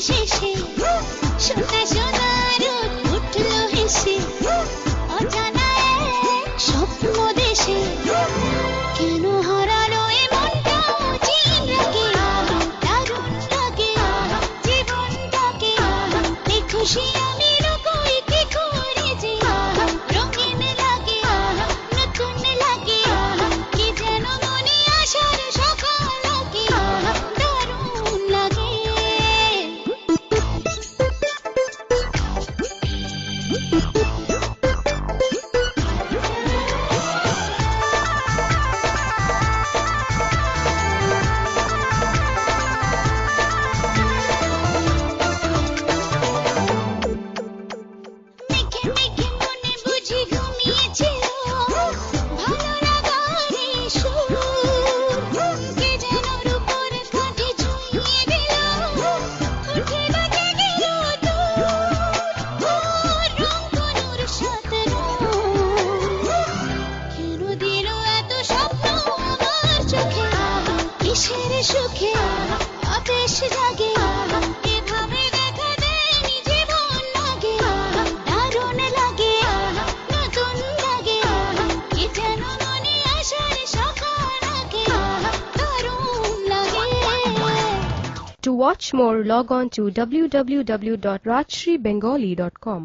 শেষে সোনা সোনা রোদ উঠলো হেসে অজানা এক স্বপ্ন দেশে কেন হারালো এ মনটা চিন লাগে দারুণ লাগে জীবনটাকে এই খুশি আমি লুকোই কি করে যে রঙিন লাগে নতুন লাগে কি যেন মনে আসার সকাল লাগে দারুণ লাগে মেঘে মেঘে মনে বুঝি ঘুমিয়েছিল ভালো লাগার এই সুর কে যেন রূপোর কাঁধে ছুঁয়ে দিল উঠে বাজে গেল দূর রংধনুর সাথে কেন দিল এত স্বপ্ন আমার চোখে কিসের সুখে আবেশ জাগে এভাবে দেখা দেয়নি জীবন লাগে দারুণ লাগে নতুন লাগে কি যেন মনে আসার সকাল লাগে দারুণ লাগে To watch more, log on to www.rajshreebengali.com.